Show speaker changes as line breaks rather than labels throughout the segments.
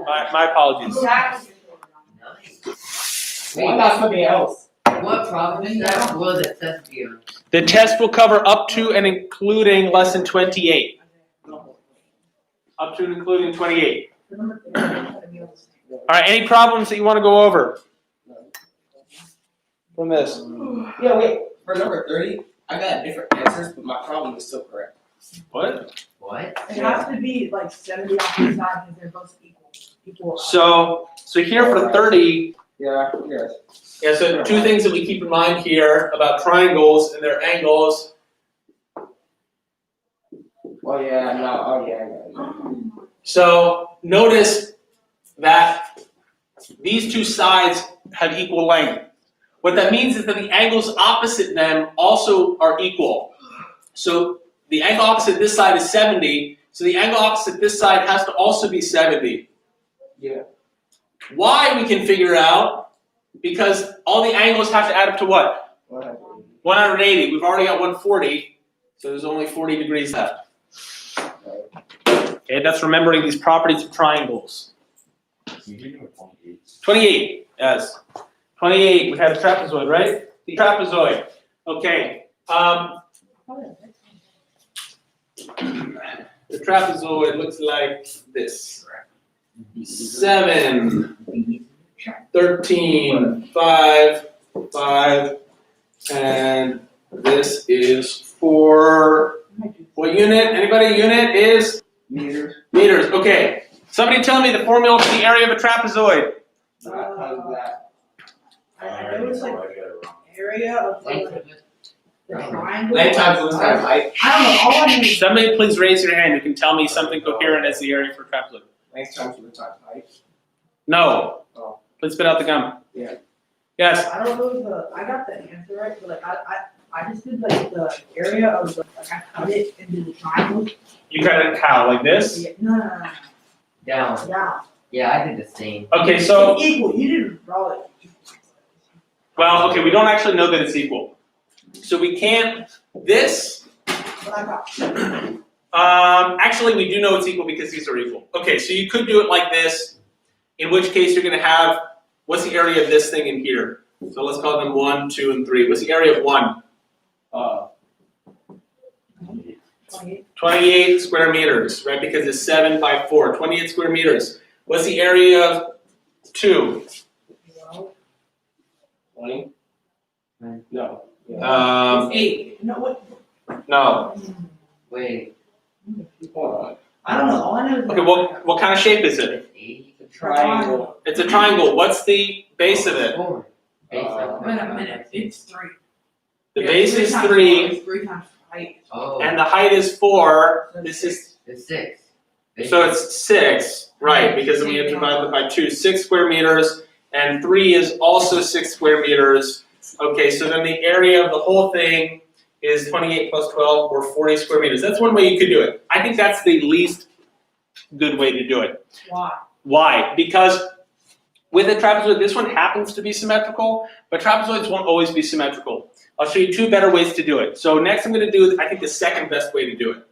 My apologies.
Why not something else?
What problem is that? Will the test be on?
The test will cover up to and including lesson 28. Up to and including 28. All right, any problems that you want to go over from this?
Yeah, wait. For number 30, I got different answers, but my problem is still correct.
What?
What?
It has to be like 70 off the side because they're both equal.
So here for 30,
Yeah, yes.
yeah, so two things that we keep in mind here about triangles and their angles.
Oh yeah, no, oh yeah, I got it.
So notice that these two sides have equal length. What that means is that the angles opposite them also are equal. So the angle opposite this side is 70, so the angle opposite this side has to also be 70.
Yeah.
Why we can figure out, because all the angles have to add up to what? 180. We've already got 140, so there's only 40 degrees left. Okay, that's remembering these properties of triangles. 28, yes. 28, we had a trapezoid, right? The trapezoid. Okay. The trapezoid looks like this. 7, 13, 5, 5, and this is for what unit? Anybody? Unit is?
Meters.
Meters. Okay. Somebody tell me the formula for the area of a trapezoid.
How's that?
I know it's like area of the triangle.
Length times width times height.
I don't know. All I know is
Somebody please raise your hand who can tell me something coherent as the area for a trapezoid.
Length times width times height.
No.
Oh.
Please spit out the gum.
Yeah.
Yes.
I don't know I got the answer right, but like I just did like the area of the like I cut it into the triangle.
You cut it how? Like this?
Yeah, no.
Down.
Down.
Yeah, I did the same.
Okay, so,
Equal. You didn't draw it.
well, okay, we don't actually know that it's equal. So we can't, this,
But I got.
actually we do know it's equal because these are equal. Okay, so you could do it like this, in which case you're going to have, what's the area of this thing in here? So let's call them 1, 2, and 3. What's the area of 1? 28 square meters, right? Because it's 7 by 4. 28 square meters. What's the area of 2?
20? No.
It's 8. No, what?
No.
Wait.
Hold on.
I don't know. All I know is
Okay, what kind of shape is it?
Eight.
It's a triangle.
It's a triangle. What's the base of it?
Four. Base of
Wait a minute. It's 3.
The base is 3,
It's 3 times height.
Oh.
and the height is 4. This is,
It's 6.
so it's 6, right? Because we have to divide it by 2. 6 square meters, and 3 is also 6 square meters. Okay, so then the area of the whole thing is 28 plus 12, or 40 square meters. That's one way you could do it. I think that's the least good way to do it.
Why?
Why? Because with a trapezoid, this one happens to be symmetrical, but trapezoids won't always be symmetrical. I'll show you 2 better ways to do it. So next I'm going to do, I think, the second best way to do it.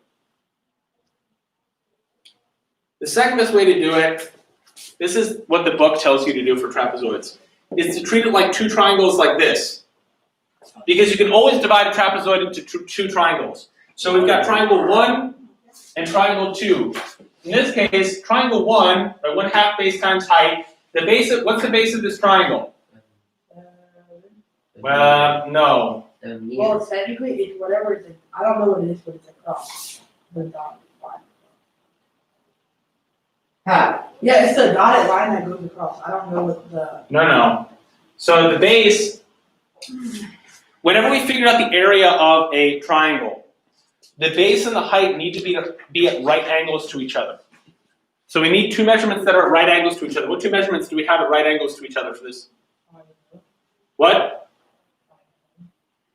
The second best way to do it, this is what the book tells you to do for trapezoids, is to treat it like 2 triangles like this. Because you can always divide a trapezoid into 2 triangles. So we've got triangle 1 and triangle 2. In this case, triangle 1, by 1/2 base times height, the base of, what's the base of this triangle? No.
Well, it's technically, it's whatever it's, I don't know what it is, but it's a cross. The dotted line. Yeah, it's the dotted line that goes across. I don't know what the.
No. So the base, whenever we figure out the area of a triangle, the base and the height need to be at right angles to each other. So we need 2 measurements that are at right angles to each other. What 2 measurements do we have at right angles to each other for this? What?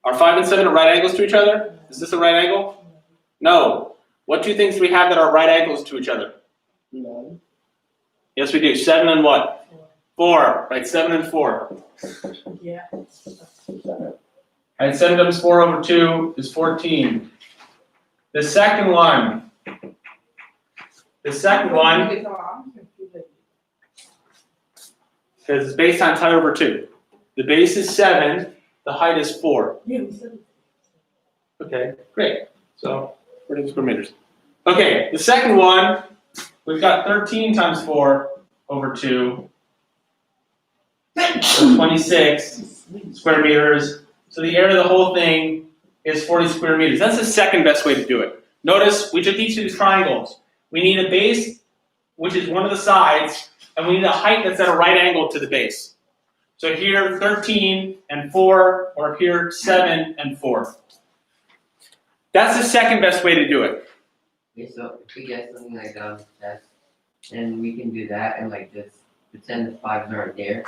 Are 5 and 7 at right angles to each other? Is this a right angle? No. What 2 things do we have that are right angles to each other?
No.
Yes, we do. 7 and what? 4. Right, 7 and 4.
Yeah.
And 7 times 4 over 2 is 14. The second one. Because it's base times height over 2. The base is 7, the height is 4.
Yeah, we said.
Okay, great. So 40 square meters. Okay, the second one, we've got 13 times 4 over 2. So 26 square meters. So the area of the whole thing is 40 square meters. That's the second best way to do it. Notice we took each of these triangles. We need a base, which is one of the sides, and we need a height that's at a right angle to the base. So here 13 and 4, or here 7 and 4. That's the second best way to do it.
Okay, so if we get something like that on the test, then we can do that and like just pretend the 5s aren't there.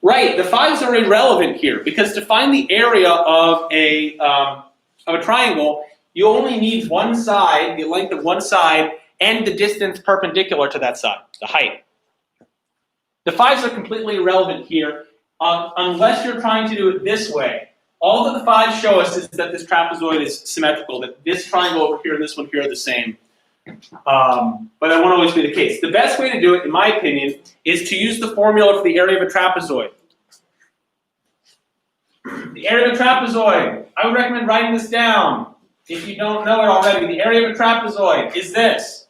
Right, the 5s are irrelevant here because to find the area of a triangle, you only need one side, the length of one side, and the distance perpendicular to that side, the height. The 5s are completely irrelevant here unless you're trying to do it this way. All that the 5s show us is that this trapezoid is symmetrical, that this triangle over here and this one here are the same. But that won't always be the case. The best way to do it, in my opinion, is to use the formula for the area of a trapezoid. The area of a trapezoid, I would recommend writing this down. If you don't know it already, the area of a trapezoid is this.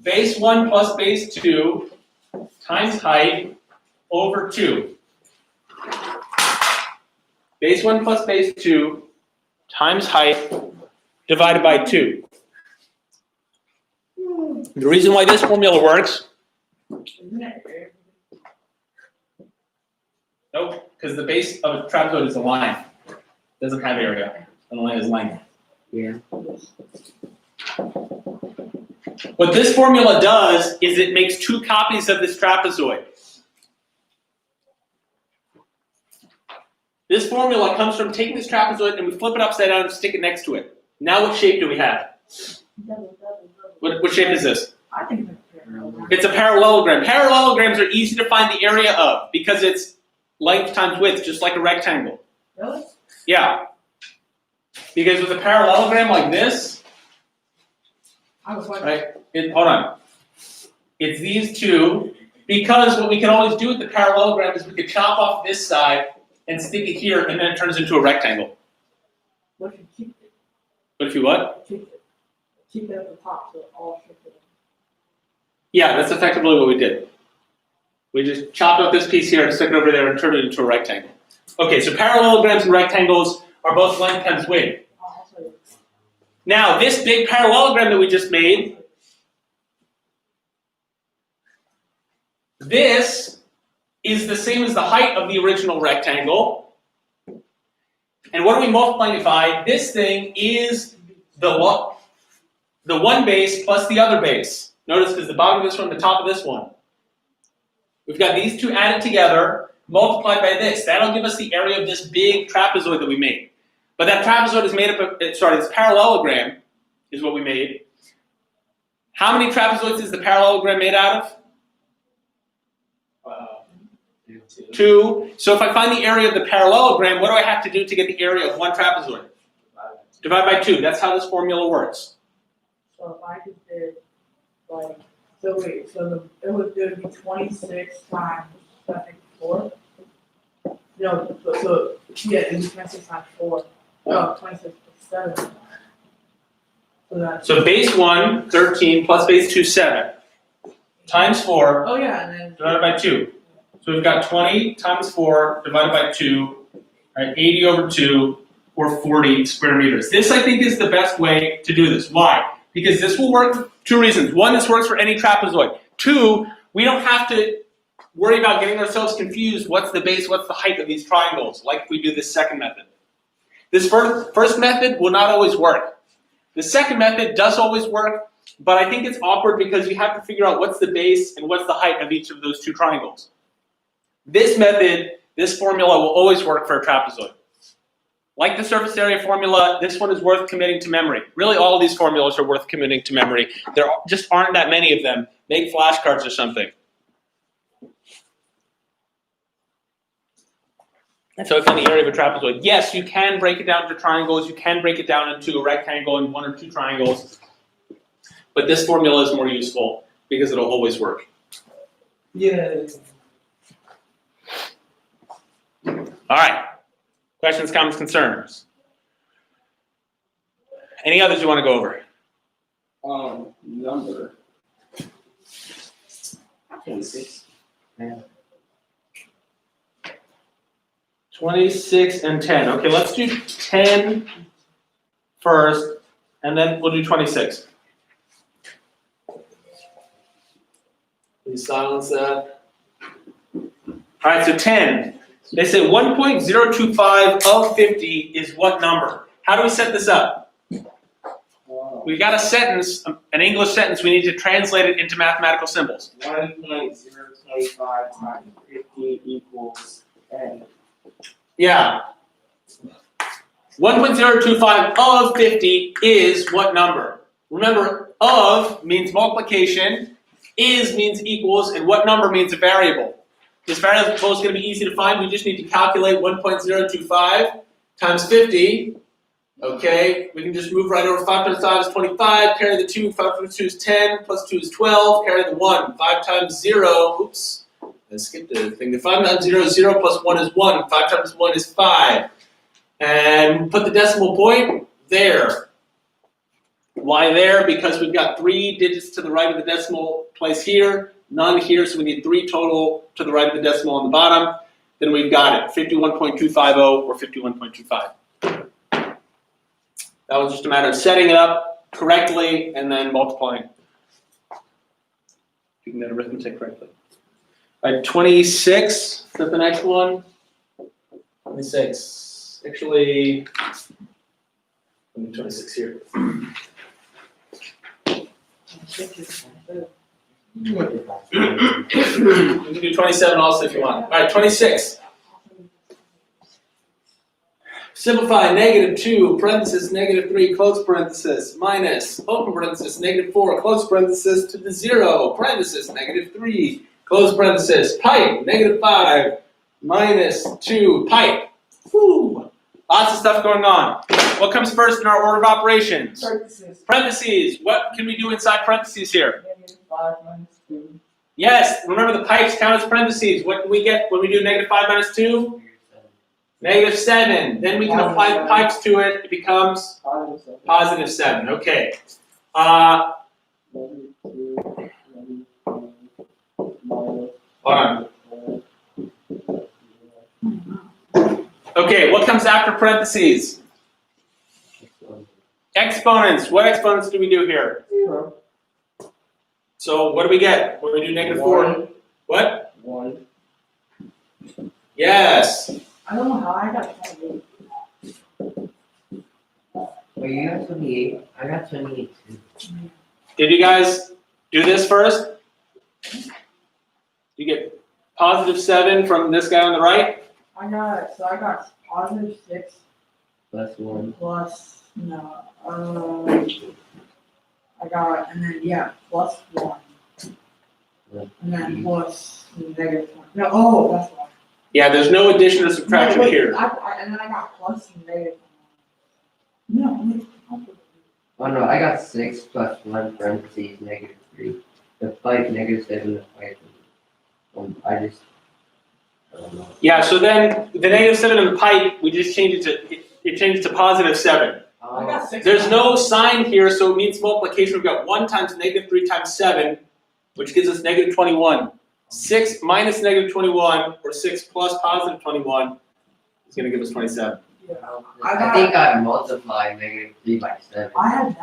Base 1 plus base 2 times height over 2. Base 1 plus base 2 times height divided by 2. The reason why this formula works, nope, because the base of a trapezoid is a line. It doesn't have area. The line is length.
Yeah.
What this formula does is it makes 2 copies of this trapezoid. This formula comes from taking this trapezoid and we flip it upside down and stick it next to it. Now what shape do we have? What shape is this?
I think it's a parallelogram.
It's a parallelogram. Parallelograms are easy to find the area of because it's length times width, just like a rectangle.
Really?
Yeah. Because with a parallelogram like this,
I was wondering.
right? Hold on. It's these two, because what we can always do with the parallelogram is we could chop off this side and stick it here, and then it turns into a rectangle.
What if you keep it?
But if you what?
Keep it at the top so it all shifted.
Yeah, that's effectively what we did. We just chopped up this piece here and stuck it over there and turned it into a rectangle. Okay, so parallelograms and rectangles are both length times width.
I'll show you.
Now, this big parallelogram that we just made, this is the same as the height of the original rectangle. And what are we multiplying it by? This thing is the one base plus the other base. Notice because the bottom of this one, the top of this one. We've got these two added together, multiplied by this. That'll give us the area of this big trapezoid that we made. But that trapezoid is made up of, this parallelogram is what we made. How many trapezoids is the parallelogram made out of? 2. So if I find the area of the parallelogram, what do I have to do to get the area of one trapezoid? Divide by 2. That's how this formula works.
So if I just did like, so wait, so it would be 26 times, I think, 4? No, so yeah, it would be 26 times 4. No, 26 plus 7. So that's,
So base 1, 13, plus base 2, 7. Times 4,
oh yeah, and then.
divided by 2. So we've got 20 times 4 divided by 2, right, 80 over 2, or 40 square meters. This, I think, is the best way to do this. Why? Because this will work for 2 reasons. 1, this works for any trapezoid. 2, we don't have to worry about getting ourselves confused. What's the base, what's the height of these triangles, like we do this second method. This first method will not always work. The second method does always work, but I think it's awkward because you have to figure out what's the base and what's the height of each of those 2 triangles. This method, this formula will always work for a trapezoid. Like the surface area formula, this one is worth committing to memory. Really, all of these formulas are worth committing to memory. There just aren't that many of them. Make flashcards or something. So if in the area of a trapezoid, yes, you can break it down into triangles. You can break it down into a rectangle and 1 or 2 triangles. But this formula is more useful because it'll always work.
Yeah.
All right. Questions, comments, concerns? Any others you want to go over?
Number 26.
26 and 10. Okay, let's do 10 first, and then we'll do 26. Please silence that. All right, so 10. They say 1.025 of 50 is what number? How do we set this up? We got a sentence, an English sentence, we need to translate it into mathematical symbols.
1.025 times 50 equals 10.
Yeah. 1.025 of 50 is what number? Remember, of means multiplication, is means equals, and what number means a variable. This variable is going to be easy to find. We just need to calculate 1.025 times 50. Okay, we can just move right over. 5 times 5 is 25, carry the 2, 5 times 2 is 10, plus 2 is 12, carry the 1. 5 times 0, oops, I skipped the thing. The 5 times 0 is 0, plus 1 is 1. 5 times 1 is 5. And put the decimal point there. Why there? Because we've got 3 digits to the right of the decimal place here, none here, so we need 3 total to the right of the decimal on the bottom. Then we've got it, 51.250 or 51.25. That was just a matter of setting it up correctly and then multiplying. Doing that arithmetic correctly. All right, 26, is that the next one? 26, actually, let me 26 here. We can do 27 also if you want. All right, 26. Simplify -2, parenthesis, -3, close parenthesis, minus, open parenthesis, -4, close parenthesis, to the 0, parenthesis, -3, close parenthesis, pipe, -5, -2, pipe. Whew. Lots of stuff going on. What comes first in our order of operations? Parentheses. What can we do inside parentheses here?
-5 minus 2.
Yes, remember the pipes count as parentheses. What do we get when we do -5 minus 2? -7. Then we can apply the pipes to it. It becomes +7. Okay. Hold on. Okay, what comes after parentheses? Exponents. What exponents do we do here?
0.
So what do we get when we do -4? What?
1.
Yes.
I don't know how I got 28.
Well, you got 28. I got 28 too.
Did you guys do this first? You get +7 from this guy on the right?
I got +6
Plus 1.
plus, no, I got, and then, yeah, +1.
Yeah.
And then plus -1. No, oh, that's why.
Yeah, there's no addition or subtraction
No, wait,
here.
and then I got plus and -1. No, wait.
Oh no, I got 6 plus 1 parentheses -3. The pipe -7, the pipe. I don't know.
Yeah, so then the -7 in the pipe, we just change it to, it changes to +7.
I got 6.
There's no sign here, so it means multiplication. We've got 1 times -3 times 7, which gives us -21. 6 minus -21, or 6 plus +21, is going to give us 27.
Yeah.
I think I multiplied -3 by 7.
I had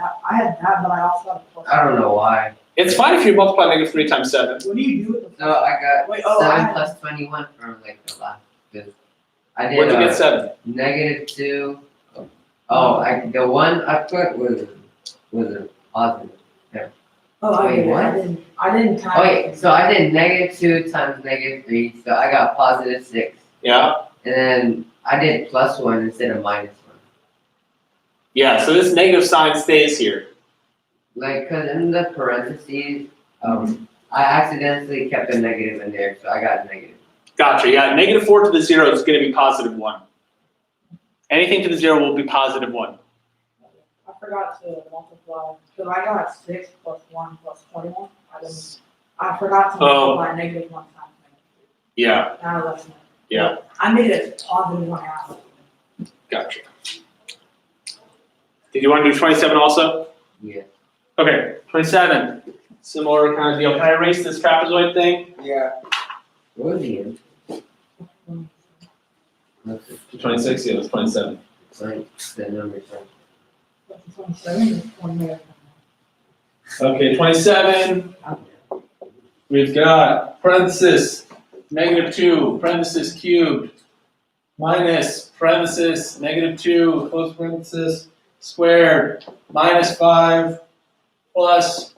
that, but I also had a plus.
I don't know why.
It's fine if you multiply -3 times 7.
What do you do with the
So I got
Wait, oh,
7
I had-
plus 21 from like the last. Cause I did
Where'd you get 7?
-2. Oh, the one I put was a positive.
Oh, I
Wait,
did.
what?
I didn't time.
Oh wait, so I did -2 times -3, so I got +6.
Yeah?
And then I did +1 instead of -1.
Yeah, so this negative sign stays here.
Like, cause in the parentheses, I accidentally kept a negative in there, so I got negative.
Gotcha, yeah, -4 to the 0 is going to be +1. Anything to the 0 will be +1.
I forgot to multiply, because I got 6 plus 1 plus 21. I forgot to
Oh.
multiply -1 times -2.
Yeah.
Now that's
Yeah.
I made a positive one out.
Gotcha. Did you want to do 27 also?
Yeah.
Okay, 27. Similar kind of deal. Can I erase this trapezoid thing?
Yeah.
What was the end?
26, yeah, it's 27.
Like the number
27 is 28.
Okay, 27. We've got parenthesis, -2, parenthesis cubed, minus, parenthesis, -2, close parenthesis, squared, -5, plus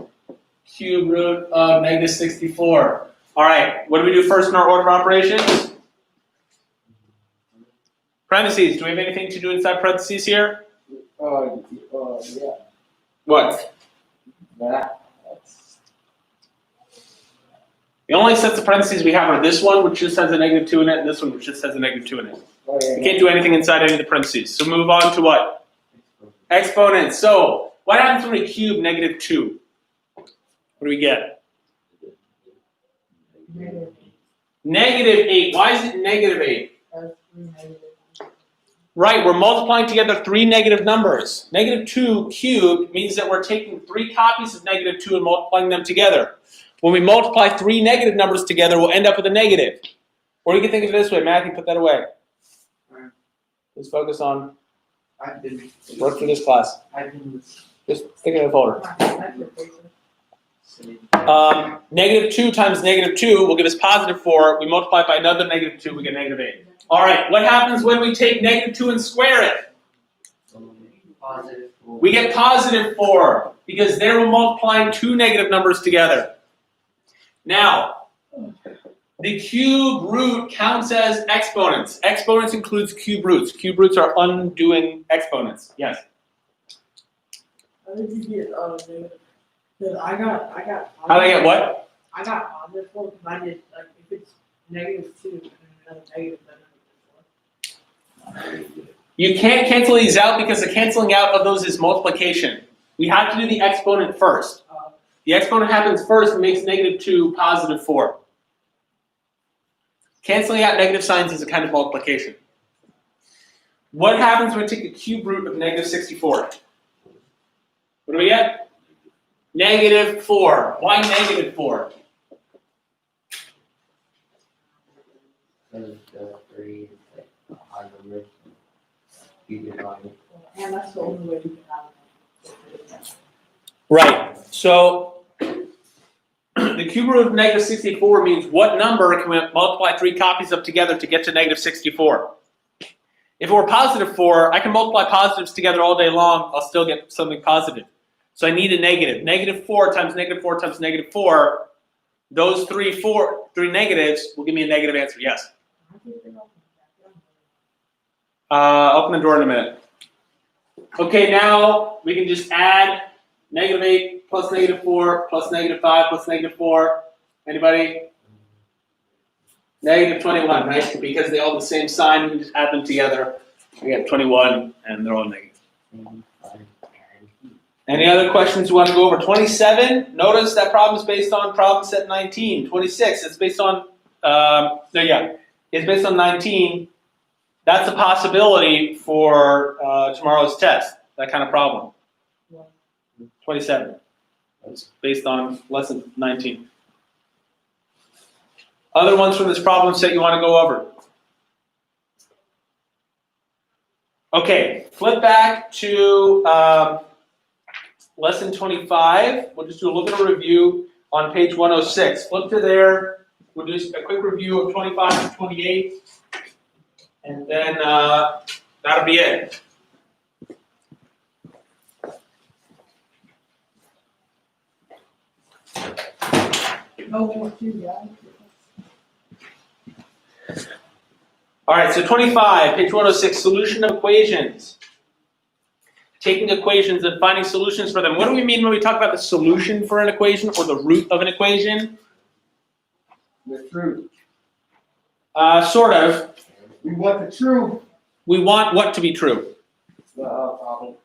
cube root of -64. All right, what do we do first in our order of operations? Parentheses, do we have anything to do inside parentheses here?
Yeah.
What?
That's
The only sets of parentheses we have are this one, which just has a -2 in it, and this one, which just has a -2 in it.
oh yeah.
We can't do anything inside any of the parentheses. So move on to what? Exponents. So what happens when we cube -2? What do we get? -8. Why is it -8?
That's 3 negative.
Right, we're multiplying together 3 negative numbers. -2 cubed means that we're taking 3 copies of -2 and multiplying them together. When we multiply 3 negative numbers together, we'll end up with a negative. Or you can think of it this way. Matthew, put that away. Let's focus on
I didn't.
work for this class.
I didn't
Just stick it in the folder.
say.
-2 times -2 will give us +4. We multiply it by another -2, we get -8. All right, what happens when we take -2 and square it?
Positive.
We get +4 because there we're multiplying 2 negative numbers together. Now, the cube root counts as exponents. Exponents includes cube roots. Cube roots are undoing exponents. Yes.
How did you get negative? Because I got.
How do I get what?
I got +4 because I did like if it's -2 and another negative, then
You can't cancel these out because the canceling out of those is multiplication. We have to do the exponent first. The exponent happens first and makes -2 +4. Canceling out negative signs is a kind of multiplication. What happens when we take the cube root of -64? What do we get? -4. Why -4?
Because the 3 is like a high number. You divide it.
and that's the only way you can have it.
Right. So the cube root of -64 means what number can we multiply 3 copies of together to get to -64? If it were +4, I can multiply positives together all day long. I'll still get something positive. So I need a negative. -4 times -4 times -4. Those three negatives will give me a negative answer. Yes. Open the door in a minute. Okay, now we can just add -8 plus -4 plus -5 plus -4. Anybody? -21, right? Because they all have the same sign, we can just add them together. We get 21, and they're all negative. Any other questions you want to go over? 27, notice that problem is based on problem set 19. 26, it's based on, it's based on 19. That's a possibility for tomorrow's test, that kind of problem. 27, it's based on lesson 19. Other ones from this problem set you want to go over? Okay, flip back to lesson 25. We'll just do a little bit of review on page 106. Flip to there. We'll do a quick review of 25 and 28. And then that'll be it.
No more two guys.
All right, so 25, page 106, solution of equations. Taking equations and finding solutions for them. What do we mean when we talk about the solution for an equation or the root of an equation?
the truth.
Sort of.
We want the truth.
We want what to be true?
The problem.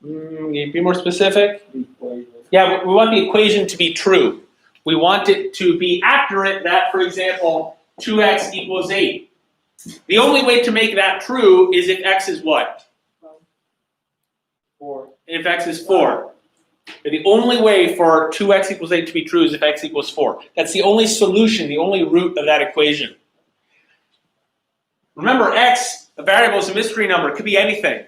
Can you be more specific?
The equation.
Yeah, we want the equation to be true. We want it to be accurate that, for example, 2x equals 8. The only way to make that true is if x is what?
4.
If x is 4. The only way for 2x equals 8 to be true is if x equals 4. That's the only solution, the only root of that equation. Remember, x, a variable, is a mystery number. It could be anything.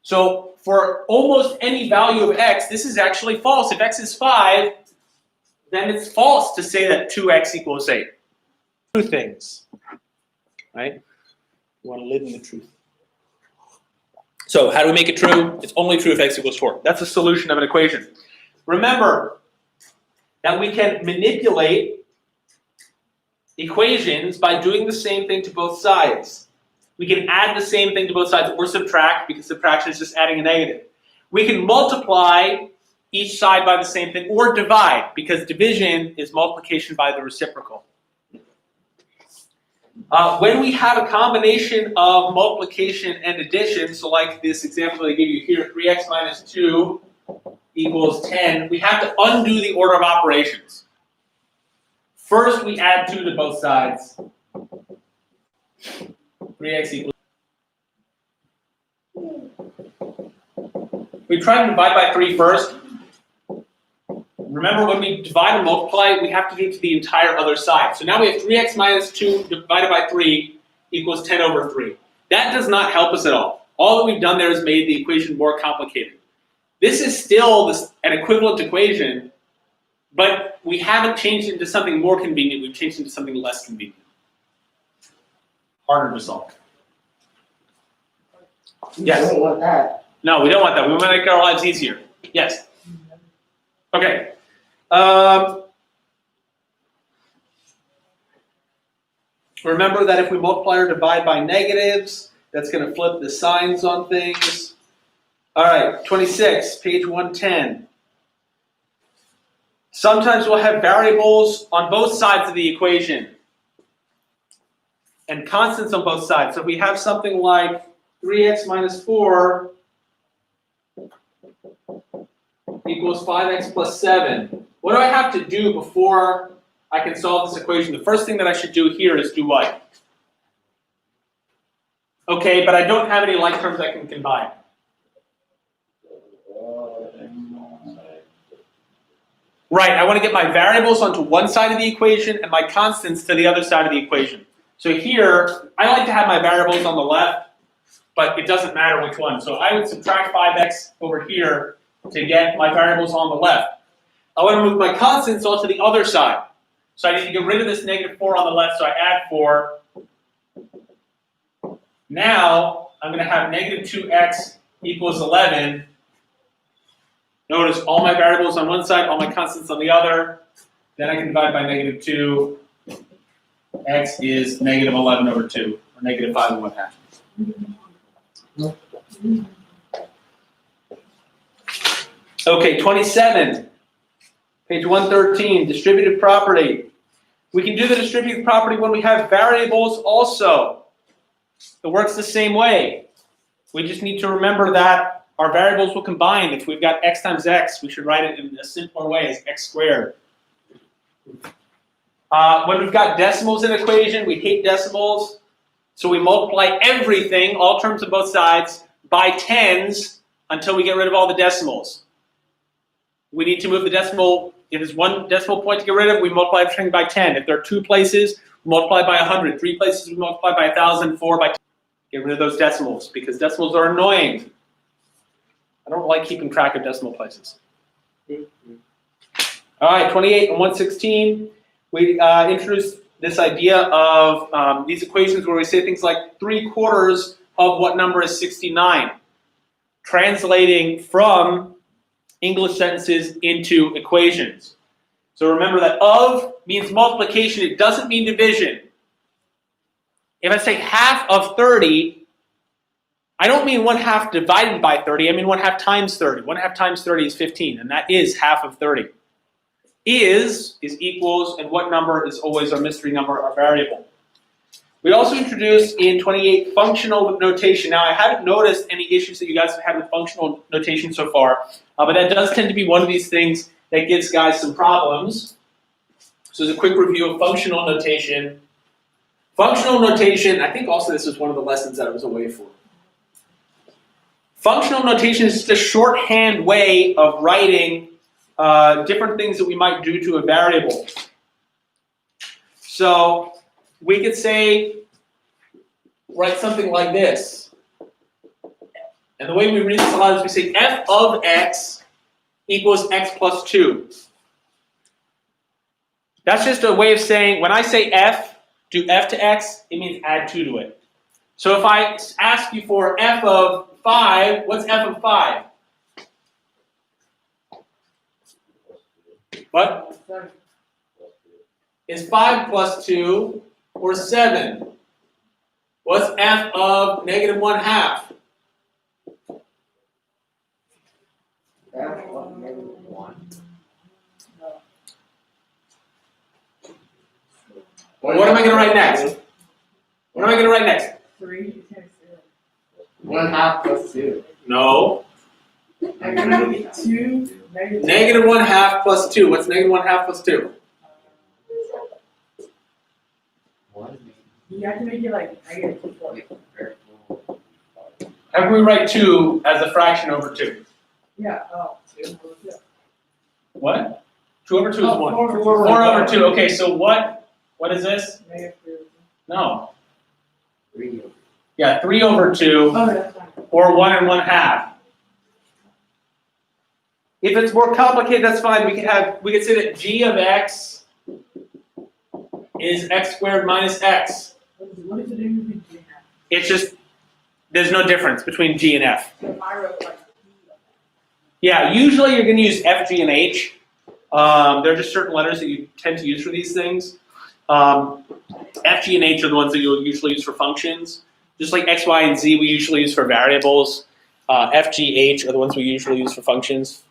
So for almost any value of x, this is actually false. If x is 5, then it's false to say that 2x equals 8. Two things, right? You want to live in the truth. So how do we make it true? It's only true if x equals 4. That's a solution of an equation. Remember that we can manipulate equations by doing the same thing to both sides. We can add the same thing to both sides or subtract, because subtraction is just adding a negative. We can multiply each side by the same thing, or divide, because division is multiplication by the reciprocal. When we have a combination of multiplication and addition, so like this example that I gave you here, 3x minus 2 equals 10, we have to undo the order of operations. First, we add 2 to both sides. 3x equals. We try to divide by 3 first. Remember, when we divide and multiply, we have to do it to the entire other side. So now we have 3x minus 2 divided by 3 equals 10 over 3. That does not help us at all. All that we've done there is made the equation more complicated. This is still an equivalent equation, but we haven't changed it into something more convenient. We've changed it into something less convenient. Harder to solve. Yes?
I don't want that.
No, we don't want that. We want to make our lives easier. Yes? Okay. Remember that if we multiply or divide by negatives, that's going to flip the signs on things. All right, 26, page 110. Sometimes we'll have variables on both sides of the equation and constants on both sides. So if we have something like 3x minus 4 equals 5x plus 7. What do I have to do before I can solve this equation? The first thing that I should do here is do what? Okay, but I don't have any like terms I can combine. Right, I want to get my variables onto one side of the equation and my constants to the other side of the equation. So here, I like to have my variables on the left, but it doesn't matter which one. So I would subtract 5x over here to get my variables on the left. I want to move my constants onto the other side. So I need to get rid of this negative 4 on the left, so I add 4. Now, I'm going to have negative 2x equals 11. Notice all my variables on one side, all my constants on the other. Then I can divide by negative 2. X is negative 11 over 2, or negative 5 and 1/2. Okay, 27, page 113, distributive property. We can do the distributive property when we have variables also. It works the same way. We just need to remember that our variables will combine. If we've got x times x, we should write it in a simpler way as x squared. When we've got decimals in an equation, we hate decimals. So we multiply everything, all terms on both sides, by tens until we get rid of all the decimals. We need to move the decimal. If there's one decimal point to get rid of, we multiply everything by 10. If there are 2 places, we multiply by 100. 3 places, we multiply by 1,000. 4 by 10. Get rid of those decimals, because decimals are annoying. I don't like keeping track of decimal places. All right, 28 and 116. We introduced this idea of these equations where we say things like 3/4 of what number is 69, translating from English sentences into equations. So remember that of means multiplication, it doesn't mean division. If I say half of 30, I don't mean 1/2 divided by 30, I mean 1/2 times 30. 1/2 times 30 is 15, and that is half of 30. Is equals, and what number is always our mystery number, our variable. We also introduced in 28 functional notation. Now, I haven't noticed any issues that you guys have had with functional notation so far, but that does tend to be one of these things that gives guys some problems. So as a quick review of functional notation, Functional notation, I think also this was one of the lessons that I was away for. Functional notation is just a shorthand way of writing different things that we might do to a variable. So we could say, write something like this. And the way we read this a lot is we say f of x equals x plus 2. That's just a way of saying, when I say f, do f to x, it means add 2 to it. So if I ask you for f of 5, what's f of 5? What? Is 5 plus 2 or 7? What's f of negative 1/2? What am I going to write next? What am I going to write next?
3, you can't say it.
1/2 plus 2.
No.
I'm gonna get 2, negative.
Negative 1/2 plus 2. What's negative 1/2 plus 2?
You have to make it like negative 4.
How can we write 2 as a fraction over 2?
Yeah, oh, 2.
What? 2 over 2 is
Oh,
1.
4 over
4 over 2. Okay, so what is this?
Negative 3.
No.
3.
Yeah, 3 over 2
Oh, that's fine.
or 1 and 1/2. If it's more complicated, that's fine. We could say that g of x is x squared minus x.
What is the difference between G and F?
It's just, there's no difference between g and f.
So if I wrote like
Yeah, usually you're going to use f, g, and h. There are just certain letters that you tend to use for these things. F, G, and H are the ones that you'll usually use for functions. Just like X, Y, and Z we usually use for variables. F, G, H are the ones we usually use for functions.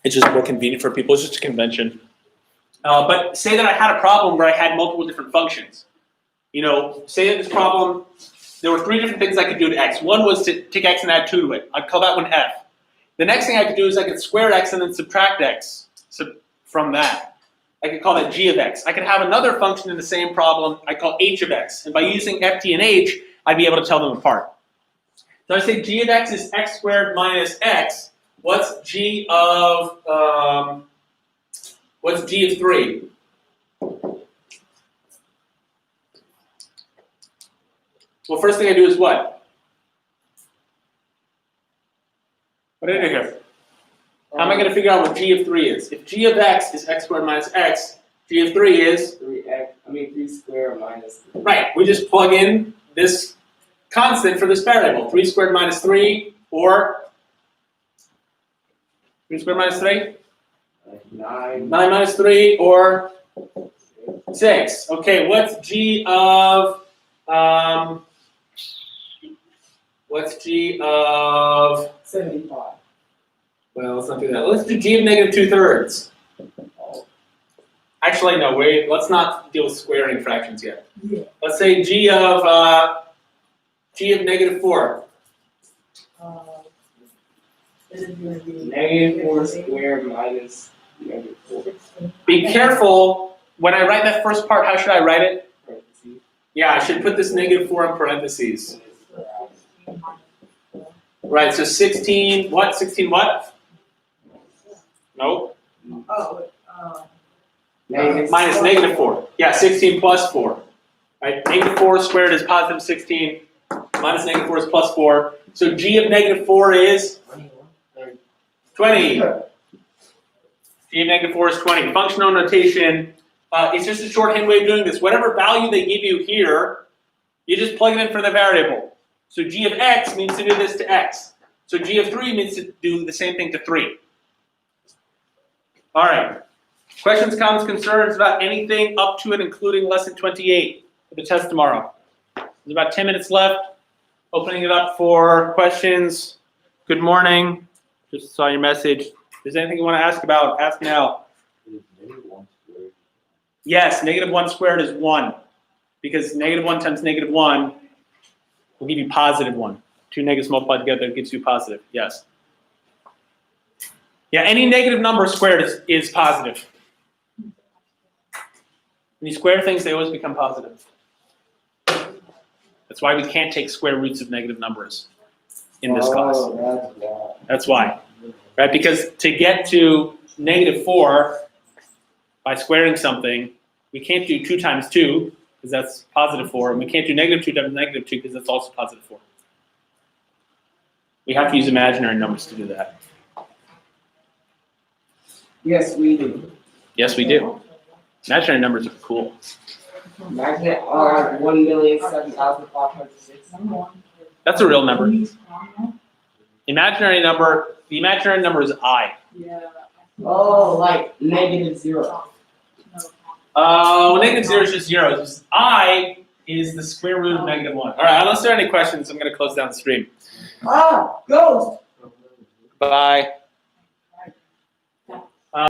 It's just more convenient for people. It's just a convention. But say that I had a problem where I had multiple different functions. Say that this problem, there were 3 different things I could do to x. One was to take x and add 2 to it. I'd call that one f. The next thing I could do is I could square x and then subtract x from that. I could call that g of x. I could have another function in the same problem I call h of x. And by using f, t, and h, I'd be able to tell them apart. So I say g of x is x squared minus x. What's g of 3? Well, first thing I do is what? What did I do here? How am I going to figure out what g of 3 is? If g of x is x squared minus x, g of 3 is?
3 squared minus 3.
Right, we just plug in this constant for this variable. 3 squared minus 3, or? 3 squared minus 3?
9.
9 minus 3, or? 6. Okay, what's g of, what's g of?
75.
Well, let's not do that. Let's do g of negative 2/3. Actually, no, wait, let's not deal with squaring fractions yet.
Yeah.
Let's say g of negative 4.
This is going to be
Negative 4 squared minus negative 4.
16.
Be careful, when I write that first part, how should I write it?
Parentheses.
Yeah, I should put this negative 4 in parentheses. Right, so 16, what? 16 what? Nope.
Oh,
Minus negative 4. Yeah, 16 plus 4. Right, negative 4 squared is positive 16. Minus negative 4 is plus 4. So g of negative 4 is 20. G of negative 4 is 20. Functional notation, it's just a shorthand way of doing this. Whatever value they give you here, you just plug it in for the variable. So g of x means to do this to x. So g of 3 means to do the same thing to 3. All right. Questions, comments, concerns about anything up to and including lesson 28 for the test tomorrow? There's about 10 minutes left. Opening it up for questions. Good morning. Just saw your message. If there's anything you want to ask about, ask now. Yes, negative 1 squared is 1. Because negative 1 times negative 1 will give you positive 1. 2 negatives multiplied together gives you positive. Yes. Yeah, any negative number squared is positive. When you square things, they always become positive. That's why we can't take square roots of negative numbers in this class. That's why. Right? Because to get to -4 by squaring something, we can't do 2 times 2, because that's +4, and we can't do -2 times -2, because that's also +4. We have to use imaginary numbers to do that.
Yes, we do.
Yes, we do. Imaginary numbers are cool.
Imagine it, 1,007,506.
That's a real number. Imaginary number, the imaginary number is I.
Yeah.
Oh, like -0.
-0 is just 0. Just I is the square root of -1. All right, unless there are any questions, I'm going to close down the stream.
Ah, ghost.
Bye.